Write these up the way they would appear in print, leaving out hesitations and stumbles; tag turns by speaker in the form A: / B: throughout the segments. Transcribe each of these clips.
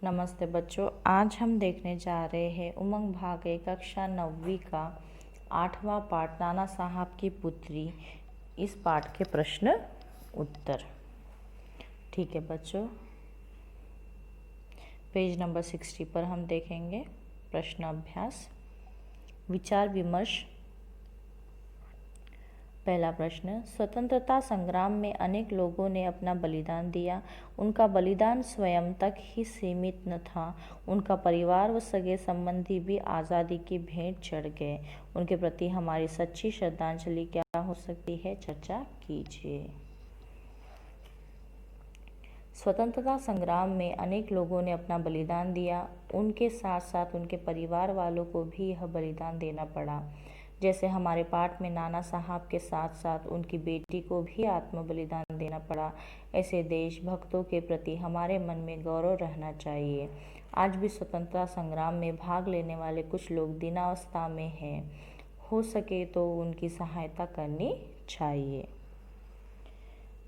A: नमस्ते बच्चों, आज हम देखने जा रहे हैं उमंग भाग 1 कक्षा 9वीं का 8वां पाठ नाना साहब की पुत्री। इस पाठ के प्रश्न उत्तर। ठीक है बच्चों, पेज नंबर 60 पर हम देखेंगे प्रश्न अभ्यास विचार विमर्श। पहला प्रश्न, स्वतंत्रता संग्राम में अनेक लोगों ने अपना बलिदान दिया। उनका बलिदान स्वयं तक ही सीमित न था, उनका परिवार व सगे संबंधी भी आज़ादी की भेंट चढ़ गए। उनके प्रति हमारी सच्ची श्रद्धांजलि क्या हो सकती है? चर्चा कीजिए। स्वतंत्रता संग्राम में अनेक लोगों ने अपना बलिदान दिया, उनके साथ साथ उनके परिवार वालों को भी यह बलिदान देना पड़ा। जैसे हमारे पाठ में नाना साहब के साथ साथ उनकी बेटी को भी आत्म बलिदान देना पड़ा, ऐसे देशभक्तों के प्रति हमारे मन में गौरव रहना चाहिए। आज भी स्वतंत्रता संग्राम में भाग लेने वाले कुछ लोग दीनावस्था में हैं, हो सके तो उनकी सहायता करनी चाहिए।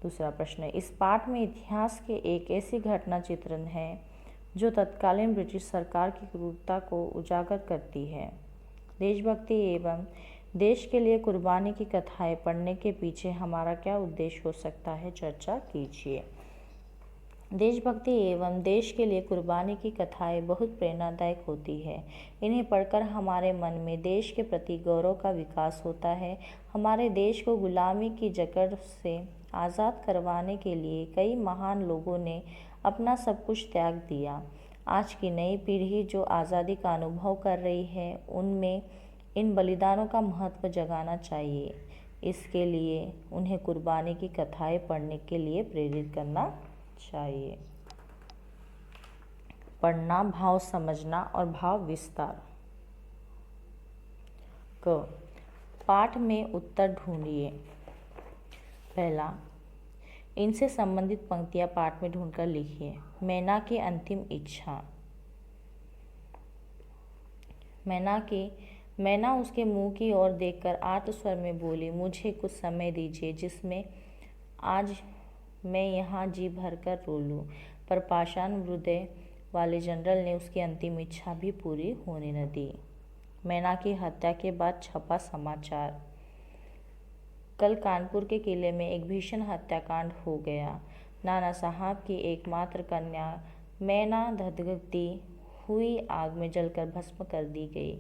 A: दूसरा प्रश्न, इस पाठ में इतिहास के एक ऐसी घटना चित्रण है जो तत्कालीन ब्रिटिश सरकार की क्रूरता को उजागर करती है। देशभक्ति एवं देश के लिए कुर्बानी की कथाएं पढ़ने के पीछे हमारा क्या उद्देश्य हो सकता है? चर्चा कीजिए। देशभक्ति एवं देश के लिए कुर्बानी की कथाएं बहुत प्रेरणादायक होती है। इन्हें पढ़कर हमारे मन में देश के प्रति गौरव का विकास होता है। हमारे देश को गुलामी की जकड़ से आज़ाद करवाने के लिए कई महान लोगों ने अपना सब कुछ त्याग दिया। आज की नई पीढ़ी जो आज़ादी का अनुभव कर रही है, उनमें इन बलिदानों का महत्व जगाना चाहिए। इसके लिए उन्हें कुर्बानी की कथाएं पढ़ने के लिए प्रेरित करना चाहिए। पढ़ना, भाव समझना और भाव विस्तार। क, पाठ में उत्तर ढूंढिए। पहला, इनसे संबंधित पंक्तियां पाठ में ढूंढकर लिखिए। मैना की अंतिम इच्छा। मैना उसके मुंह की ओर देखकर आर्त स्वर में बोली, मुझे कुछ समय दीजिए जिसमें आज मैं यहाँ जी भरकर रो लूँ। पर पाषाण हृदय वाले जनरल ने उसकी अंतिम इच्छा भी पूरी होने न दी। मैना की हत्या के बाद छपा समाचार। कल कानपुर के किले में एक भीषण हत्याकांड हो गया। नाना साहब की एकमात्र कन्या मैना धधकती हुई आग में जलकर भस्म कर दी गई।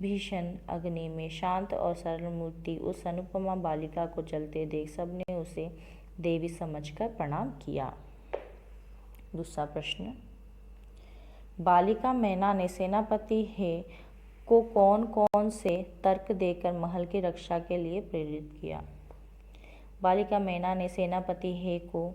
A: भीषण अग्नि में शांत और सरल मूर्ति उस अनुपमा बालिका को जलते देख सबने उसे देवी समझकर प्रणाम किया। दूसरा प्रश्न, बालिका मैना ने सेनापति हे को कौन कौन से तर्क देकर महल की रक्षा के लिए प्रेरित किया? बालिका मैना ने सेनापति हे को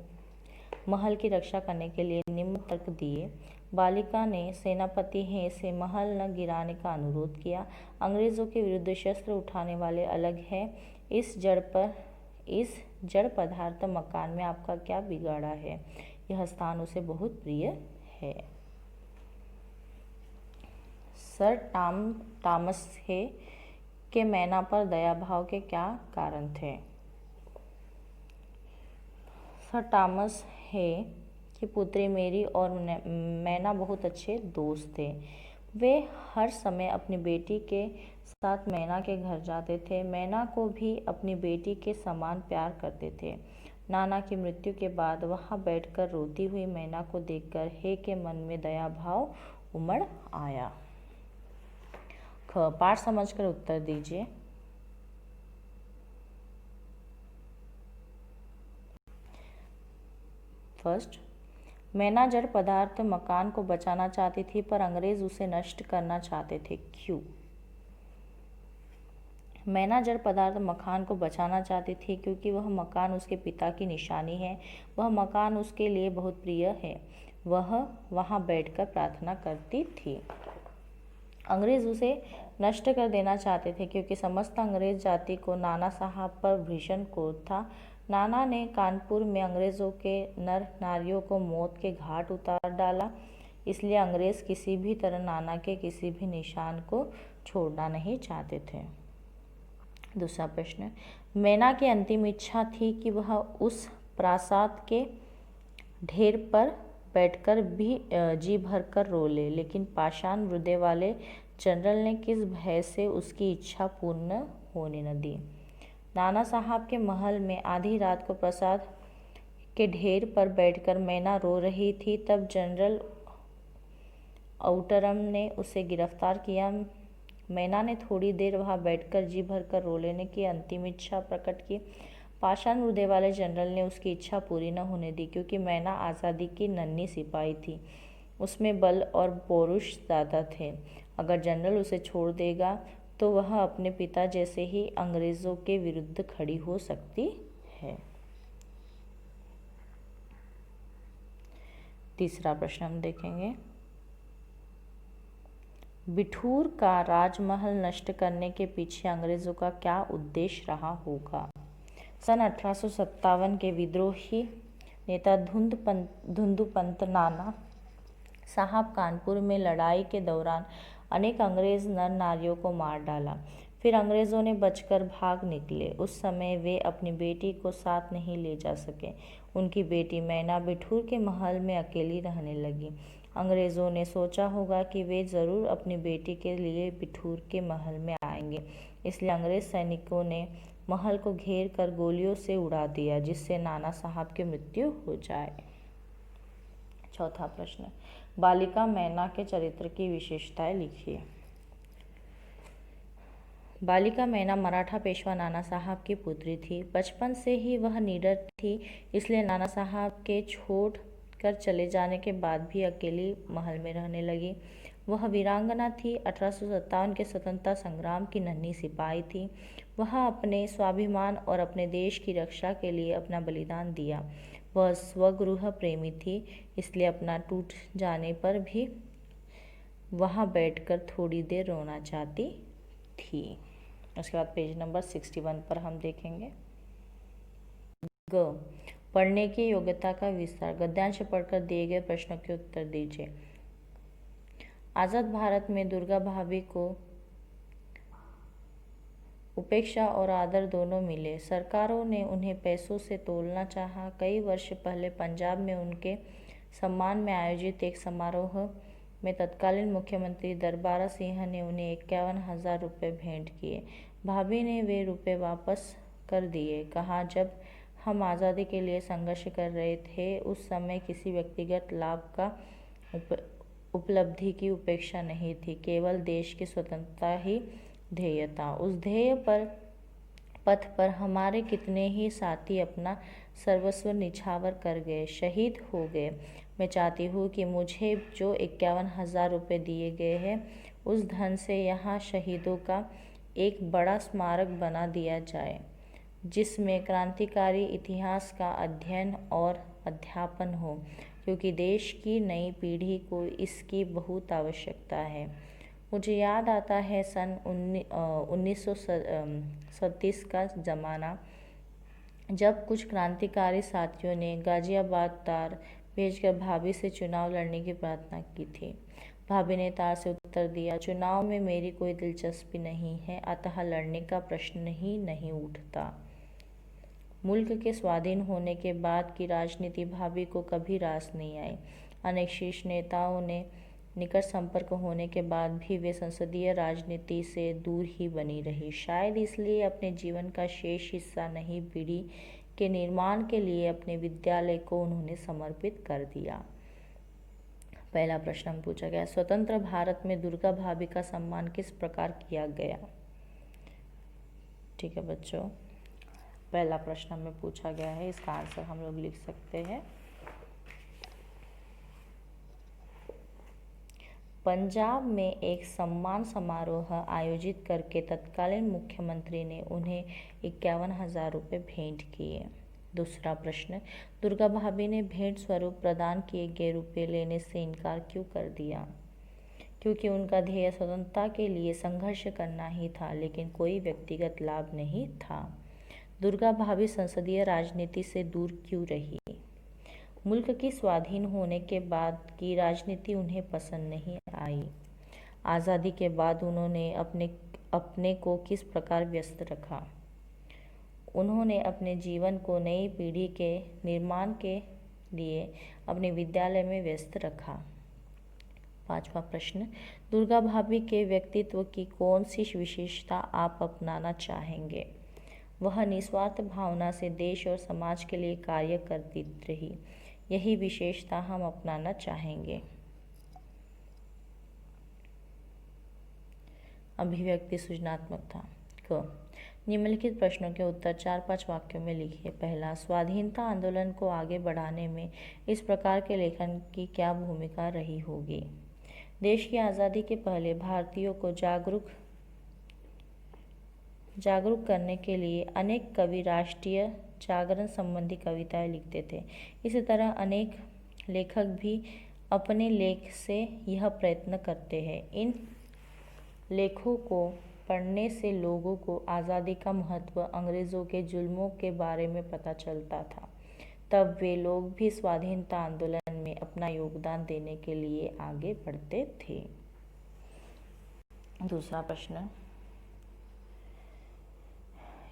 A: महल की रक्षा करने के लिए निम्न तर्क दिए। बालिका ने सेनापति हे से महल न गिराने का अनुरोध किया। अंग्रेजों के विरुद्ध शस्त्र उठाने वाले अलग है। इस जड़ पदार्थ मकान में आपका क्या बिगाड़ा है? यह स्थान उसे बहुत प्रिय है। सर टॉमस हे के मैना पर दया भाव के क्या कारण थे? सर टॉमस हे की पुत्री मेरी और मैना बहुत अच्छे दोस्त थे। वे हर समय अपनी बेटी के साथ मैना के घर जाते थे। मैना को भी अपनी बेटी के समान प्यार करते थे। नाना की मृत्यु के बाद वहाँ बैठकर रोती हुई मैना को देखकर हे के मन में दया भाव उमड़ आया। ख, पाठ समझकर उत्तर दीजिए। फर्स्ट, मैना जड़ पदार्थ मकान को बचाना चाहती थी पर अंग्रेज उसे नष्ट करना चाहते थे। क्यों? मैना जड़ पदार्थ मकान को बचाना चाहती थी क्योंकि वह मकान उसके पिता की निशानी है। वह मकान उसके लिए बहुत प्रिय है। वह वहाँ बैठकर प्रार्थना करती थी। अंग्रेज उसे नष्ट कर देना चाहते थे क्योंकि समस्त अंग्रेज जाति को नाना साहब पर भीषण क्रोध था। नाना ने कानपुर में अंग्रेजों के नर नारियों को मौत के घाट उतार डाला, इसलिए अंग्रेज किसी भी तरह नाना के किसी भी निशान को छोड़ना नहीं चाहते थे। दूसरा प्रश्न, मैना की अंतिम इच्छा थी कि वह उस प्रासाद के ढेर पर बैठकर भी जी भरकर रो ले, लेकिन पाषाण हृदय वाले जनरल ने किस भय से उसकी इच्छा पूर्ण होने न दी। नाना साहब के महल में आधी रात को प्रसाद के ढेर पर बैठकर मैना रो रही थी। तब जनरल आउटरम ने उसे गिरफ्तार किया। मैना ने थोड़ी देर वहां बैठकर जी भरकर रो लेने की अंतिम इच्छा प्रकट की। पाषाण हृदय वाले जनरल ने उसकी इच्छा पूरी न होने दी, क्योंकि मैना आज़ादी की नन्ही सिपाही थी। उसमें बल और पौरुष ज़्यादा थे। अगर जनरल उसे छोड़ देगा तो वह अपने पिता जैसे ही अंग्रेज़ों के विरुद्ध खड़ी हो सकती है। तीसरा प्रश्न हम देखेंगे, बिठूर का राजमहल नष्ट करने के पीछे अंग्रेज़ों का क्या उद्देश्य रहा होगा। सन 1857 के विद्रोही नेता धुंधुपंत नाना साहब कानपुर में लड़ाई के दौरान अनेक अंग्रेज नर नारियों को मार डाला। फिर अंग्रेज़ों ने बचकर भाग निकले। उस समय वे अपनी बेटी को साथ नहीं ले जा सके। उनकी बेटी मैना बिठूर के महल में अकेली रहने लगी। अंग्रेज़ों ने सोचा होगा कि वे ज़रूर अपनी बेटी के लिए बिठूर के महल में आएंगे, इसलिए अंग्रेज़ सैनिकों ने महल को घेर कर गोलियों से उड़ा दिया, जिससे नाना साहब की मृत्यु हो जाए। चौथा प्रश्न, बालिका मैना के चरित्र की विशेषताएं लिखिए। बालिका मैना मराठा पेशवा नाना साहब की पुत्री थी। बचपन से ही वह निडर थी, इसलिए नाना साहब के छोड़ कर चले जाने के बाद भी अकेली महल में रहने लगी। वह वीरांगना थी। 1857 के स्वतंत्रता संग्राम की नन्ही सिपाही थी। वह अपने स्वाभिमान और अपने देश की रक्षा के लिए अपना बलिदान दिया। वह स्वगृह प्रेमी थी, इसलिए अपना टूट जाने पर भी वहाँ बैठकर थोड़ी देर रोना चाहती थी। उसके बाद पेज नंबर 61 पर हम देखेंगे, ग पढ़ने की योग्यता का विस्तार। गद्यांश पढ़कर दिए गए प्रश्नों के उत्तर दीजिए। आज़ाद भारत में दुर्गा भाभी को उपेक्षा और आदर दोनों मिले। सरकारों ने उन्हें पैसों से तोलना चाहा। कई वर्ष पहले पंजाब में उनके सम्मान में आयोजित एक समारोह में तत्कालीन मुख्यमंत्री दरबारा सिंह ने उन्हें 51,000 रुपये भेंट किए। भाभी ने वे रुपये वापस कर दिए। कहा, जब हम आज़ादी के लिए संघर्ष कर रहे थे, उस समय किसी व्यक्तिगत लाभ का उपलब्धि की उपेक्षा नहीं थी, केवल देश की स्वतंत्रता ही ध्येय था। उस ध्येय पर पथ पर हमारे कितने ही साथी अपना सर्वस्व निछावर कर गए, शहीद हो गए। मैं चाहती हूँ कि मुझे जो 51,000 रुपये दिए गए हैं, उस धन से यहाँ शहीदों का एक बड़ा स्मारक बना दिया जाए, जिसमें क्रांतिकारी इतिहास का अध्ययन और अध्यापन हो, क्योंकि देश की नई पीढ़ी को इसकी बहुत आवश्यकता है। मुझे याद आता है सन 1937 का ज़माना, जब कुछ क्रांतिकारी साथियों ने गाजियाबाद तार भेजकर भाभी से चुनाव लड़ने की प्रार्थना की थी। भाभी ने तार से उत्तर दिया, चुनाव में मेरी कोई दिलचस्पी नहीं है, अतः लड़ने का प्रश्न ही नहीं उठता। मुल्क के स्वाधीन होने के बाद की राजनीति भाभी को कभी रास नहीं आई। अनेक शीर्ष नेताओं ने निकट संपर्क होने के बाद भी वे संसदीय राजनीति से दूर ही बनी रही। शायद इसलिए अपने जीवन का शेष हिस्सा नई पीढ़ी के निर्माण के लिए अपने विद्यालय को उन्होंने समर्पित कर दिया। पहला प्रश्न हम पूछा गया, स्वतंत्र भारत में दुर्गा भाभी का सम्मान किस प्रकार किया गया। ठीक है बच्चों, पहला प्रश्न हमें पूछा गया है, इसका आंसर हम लोग लिख सकते हैं। पंजाब में एक सम्मान समारोह आयोजित करके तत्कालीन मुख्यमंत्री ने उन्हें 51,000 रुपये भेंट किए। दूसरा प्रश्न, दुर्गा भाभी ने भेंट स्वरूप प्रदान किए गए रुपये लेने से इनकार क्यों कर दिया। क्योंकि उनका ध्येय स्वतंत्रता के लिए संघर्ष करना ही था, लेकिन कोई व्यक्तिगत लाभ नहीं था। दुर्गा भाभी संसदीय राजनीति से दूर क्यों रही। मुल्क की स्वाधीन होने के बाद की राजनीति उन्हें पसंद नहीं आई। आज़ादी के बाद उन्होंने अपने को किस प्रकार व्यस्त रखा। उन्होंने अपने जीवन को नई पीढ़ी के निर्माण के लिए अपने विद्यालय में व्यस्त रखा। 5वां प्रश्न, दुर्गा भाभी के व्यक्तित्व की कौन सी विशेषता आप अपनाना चाहेंगे? वह निस्वार्थ भावना से देश और समाज के लिए कार्य करती रही। यही विशेषता हम अपनाना चाहेंगे। अभिव्यक्ति सृजनात्मकता। क, निम्नलिखित प्रश्नों के उत्तर 4-5 वाक्यों में लिखिए। पहला, स्वाधीनता आंदोलन को आगे बढ़ाने में इस प्रकार के लेखन की क्या भूमिका रही होगी? देश की आज़ादी के पहले भारतीयों को जागरूक करने के लिए अनेक कवि राष्ट्रीय जागरण संबंधी कविताएं लिखते थे। इसी तरह अनेक लेखक भी अपने लेख से यह प्रयत्न करते हैं। इन लेखों को पढ़ने से लोगों को आज़ादी का महत्व, अंग्रेज़ों के जुल्मों के बारे में पता चलता था। तब वे लोग भी स्वाधीनता आंदोलन में अपना योगदान देने के लिए आगे बढ़ते थे। दूसरा प्रश्न,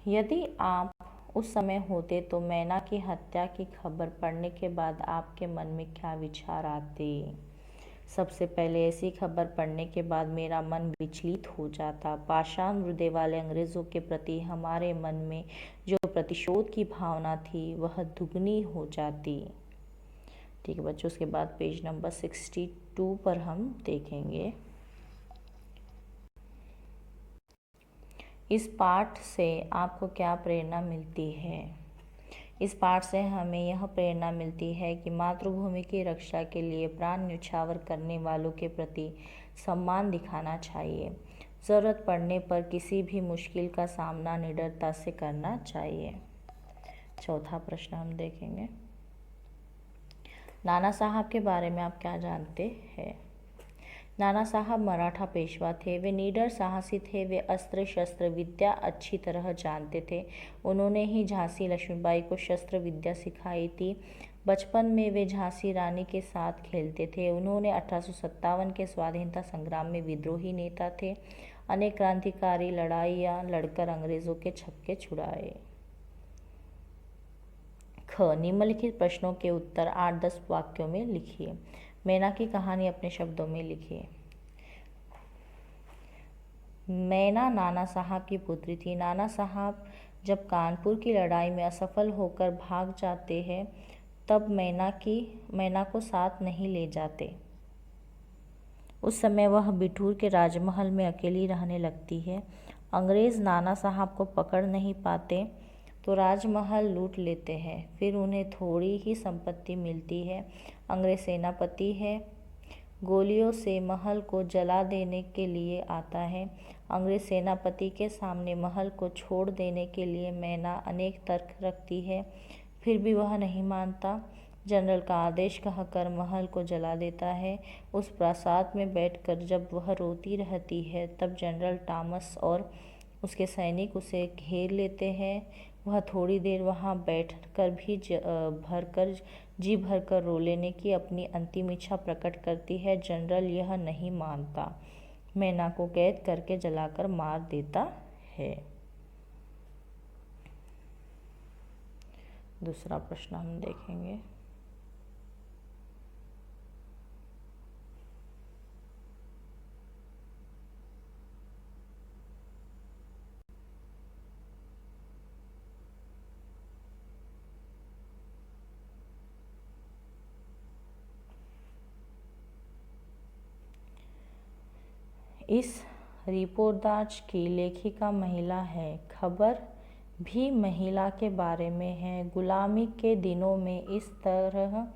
A: यदि आप उस समय होते तो मैना की हत्या की खबर पढ़ने के बाद आपके मन में क्या विचार आते? सबसे पहले ऐसी खबर पढ़ने के बाद मेरा मन विचलित हो जाता। पाषाण हृदय वाले अंग्रेज़ों के प्रति हमारे मन में जो प्रतिशोध की भावना थी वह दुगनी हो जाती। ठीक है बच्चों, उसके बाद पेज नंबर 62 पर हम देखेंगे। इस पाठ से आपको क्या प्रेरणा मिलती है? इस पाठ से हमें यह प्रेरणा मिलती है कि मातृभूमि की रक्षा के लिए प्राण न्यौछावर करने वालों के प्रति सम्मान दिखाना चाहिए। ज़रूरत पड़ने पर किसी भी मुश्किल का सामना निडरता से करना चाहिए। चौथा प्रश्न हम देखेंगे। नाना साहब के बारे में आप क्या जानते हैं? नाना साहब मराठा पेशवा थे। वे निडर साहसी थे। वे अस्त्र शस्त्र विद्या अच्छी तरह जानते थे। उन्होंने ही झांसी लक्ष्मीबाई को शस्त्र विद्या सिखाई थी। बचपन में वे झांसी रानी के साथ खेलते थे। उन्होंने 1857 के स्वाधीनता संग्राम में विद्रोही नेता थे। अनेक क्रांतिकारी लड़ाइयाँ लड़कर अंग्रेज़ों के छक्के छुड़ाए। ख, निम्नलिखित प्रश्नों के उत्तर 8-10 वाक्यों में लिखिए। मैना की कहानी अपने शब्दों में लिखिए। मैना नाना साहब की पुत्री थी। नाना साहब जब कानपुर की लड़ाई में असफल होकर भाग जाते हैं तब मैना को साथ नहीं ले जाते। उस समय वह बिठूर के राजमहल में अकेली रहने लगती है। अंग्रेज़ नाना साहब को पकड़ नहीं पाते तो राजमहल लूट लेते हैं। फिर उन्हें थोड़ी ही संपत्ति मिलती है। अंग्रेज़ सेनापति है, गोलियों से महल को जला देने के लिए आता है। अंग्रेज़ सेनापति के सामने महल को छोड़ देने के लिए मैना अनेक तर्क रखती है, फिर भी वह नहीं मानता। जनरल का आदेश कहकर महल को जला देता है। उस प्रासाद में बैठकर जब वह रोती रहती है तब जनरल टॉमस और उसके सैनिक उसे घेर लेते हैं। वह थोड़ी देर वहाँ बैठकर भी जी भरकर रो लेने की अपनी अंतिम इच्छा प्रकट करती है। जनरल यह नहीं मानता, मैना को कैद करके जलाकर मार देता है। दूसरा प्रश्न हम देखेंगे। इस रिपोर्टाज की लेखिका महिला है। खबर भी महिला के बारे में है। गुलामी के दिनों में इस तरह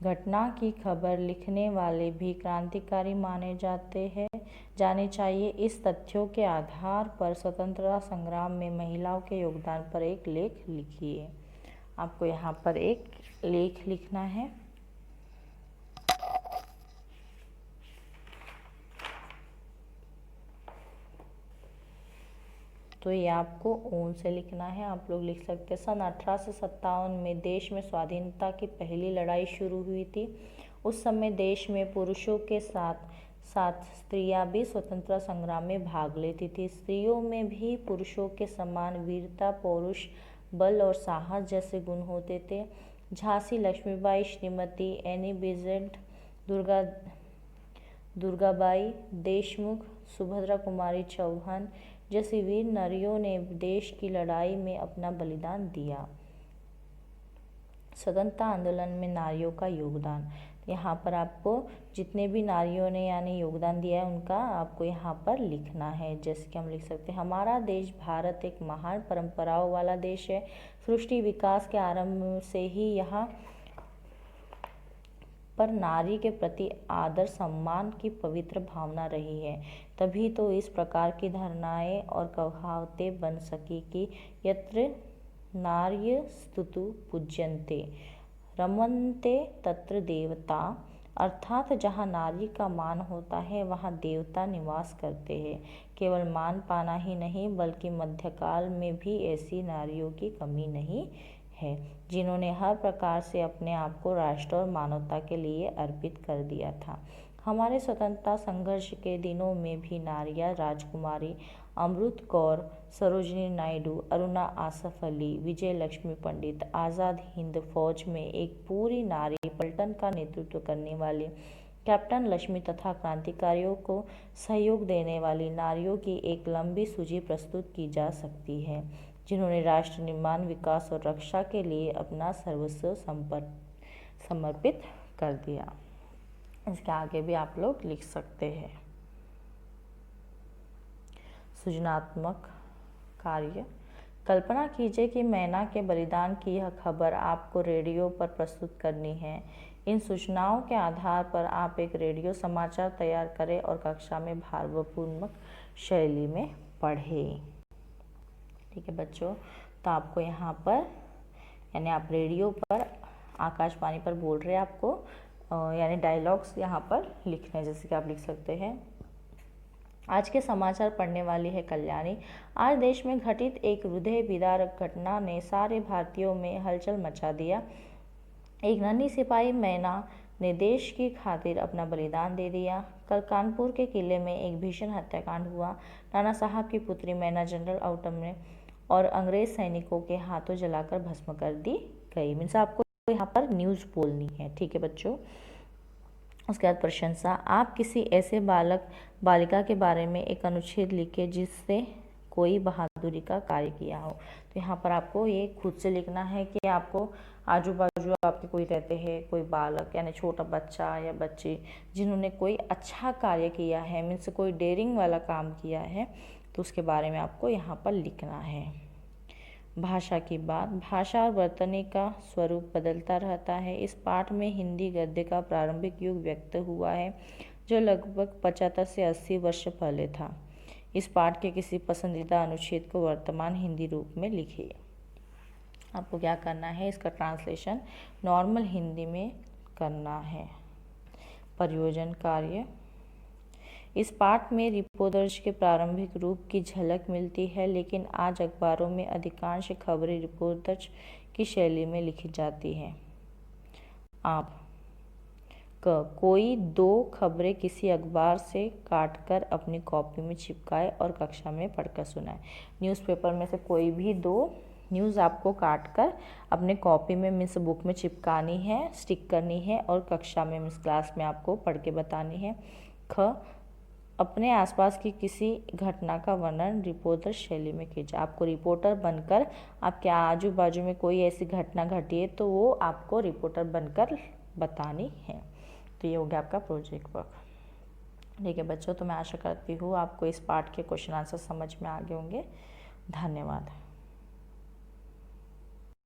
A: घटना की खबर लिखने वाले भी क्रांतिकारी माने जाने चाहिए। इस तथ्यों के आधार पर स्वतंत्रता संग्राम में महिलाओं के योगदान पर एक लेख लिखिए। आपको यहाँ पर एक लेख लिखना है। तो ये आपको ओन से लिखना है। आप लोग लिख सकते हैं। सन 1857 में देश में स्वाधीनता की पहली लड़ाई शुरू हुई थी। उस समय देश में पुरुषों के साथ साथ स्त्रियां भी स्वतंत्रता संग्राम में भाग लेती थी। स्त्रियों में भी पुरुषों के समान वीरता, पौरुष बल और साहस जैसे गुण होते थे। झांसी लक्ष्मीबाई, श्रीमती एनी बेसेंट, दुर्गाबाई देशमुख, सुभद्रा कुमारी चौहान जैसी वीर नारियों ने देश की लड़ाई में अपना बलिदान दिया। स्वतंत्रता आंदोलन में नारियों का योगदान, यहाँ पर आपको जितने भी नारियों ने यानी योगदान दिया है उनका आपको यहाँ पर लिखना है। जैसे कि हम लिख सकते हैं, हमारा देश भारत एक महान परंपराओं वाला देश है। सृष्टि विकास के आरंभ से ही यहाँ पर नारी के प्रति आदर सम्मान की पवित्र भावना रही है। तभी तो इस प्रकार की धारणाएं और कहावतें बन सकी कि यत्र नार्यस्तुतु पूज्यन्ते रमन्ते तत्र देवता, अर्थात जहाँ नारी का मान होता है वहाँ देवता निवास करते हैं। केवल मान पाना ही नहीं बल्कि मध्यकाल में भी ऐसी नारियों की कमी नहीं है जिन्होंने हर प्रकार से अपने आप को राष्ट्र और मानवता के लिए अर्पित कर दिया था। हमारे स्वतंत्रता संघर्ष के दिनों में भी नारियां राजकुमारी अमृत कौर, सरोजिनी नायडू, अरुणा आसफ अली, विजय लक्ष्मी पंडित, आज़ाद हिंद फौज में एक पूरी नारी पलटन का नेतृत्व करने वाली कैप्टन लक्ष्मी तथा क्रांतिकारियों को सहयोग देने वाली नारियों की एक लंबी सूची प्रस्तुत की जा सकती है, जिन्होंने राष्ट्र निर्माण, विकास और रक्षा के लिए अपना सर्वस्व समर्पित कर दिया। इसके आगे भी आप लोग लिख सकते हैं। सृजनात्मक कार्य, कल्पना कीजिए कि मैना के बलिदान की यह खबर आपको रेडियो पर प्रस्तुत करनी है। इन सूचनाओं के आधार पर आप एक रेडियो समाचार तैयार करें और कक्षा में भावपूर्ण शैली में पढ़ें। ठीक है बच्चों, तो आपको यहाँ पर यानी आप रेडियो पर आकाशवाणी पर बोल रहे हैं, आपको यानी डायलॉग्स यहाँ पर लिखने हैं। जैसे कि आप लिख सकते हैं, आज के समाचार पढ़ने वाली है कल्याणी। आज देश में घटित एक हृदय विदारक घटना ने सारे भारतीयों में हलचल मचा दिया। एक नन्ही सिपाही मैना ने देश की खातिर अपना बलिदान दे दिया। कल कानपुर के किले में एक भीषण हत्याकांड हुआ। नाना साहब की पुत्री मैना जनरल आउटम ने और अंग्रेज सैनिकों के हाथों जलाकर भस्म कर दी गई। मीन्स आपको यहाँ पर न्यूज़ बोलनी है। ठीक है बच्चों, उसके बाद प्रशंसा, आप किसी ऐसे बालक बालिका के बारे में एक अनुच्छेद लिखे जिससे कोई बहादुरी का कार्य किया हो। तो यहाँ पर आपको ये खुद से लिखना है कि आपको आजू बाजू आपके कोई रहते हैं, कोई बालक यानी छोटा बच्चा या बच्ची जिन्होंने कोई अच्छा कार्य किया है, मीन्स कोई डेयरिंग वाला काम किया है, तो उसके बारे में आपको यहाँ पर लिखना है। भाषा की बात, भाषा और वर्तनी का स्वरूप बदलता रहता है। इस पाठ में हिंदी गद्य का प्रारंभिक युग व्यक्त हुआ है जो लगभग 75 से 80 वर्ष पहले था। इस पाठ के किसी पसंदीदा अनुच्छेद को वर्तमान हिंदी रूप में लिखिए। आपको क्या करना है, इसका ट्रांसलेशन नॉर्मल हिंदी में करना है। प्रयोजन कार्य, इस पाठ में रिपोर्टर्स के प्रारंभिक रूप की झलक मिलती है, लेकिन आज अखबारों में अधिकांश खबरें रिपोर्टर्स की शैली में लिखी जाती हैं। आप कोई 2 खबरें किसी अखबार से काटकर अपनी कॉपी में चिपकाए और कक्षा में पढ़कर सुनाए। न्यूज़पेपर में से कोई भी 2 न्यूज़ आपको काटकर अपने कॉपी में मीन्स बुक में चिपकानी है, स्टिक करनी है और कक्षा में मीन्स क्लास में आपको पढ़ के बतानी है। अपने आसपास की किसी घटना का वर्णन रिपोर्टर शैली में कीजिए। आपको रिपोर्टर बनकर आपके आजू बाजू में कोई ऐसी घटना घटी है तो वो आपको रिपोर्टर बनकर बतानी है। तो ये हो गया आपका प्रोजेक्ट वर्क। ठीक है बच्चों, तो मैं आशा करती हूँ आपको इस पाठ के क्वेश्चन आंसर समझ में आ गए होंगे। धन्यवाद।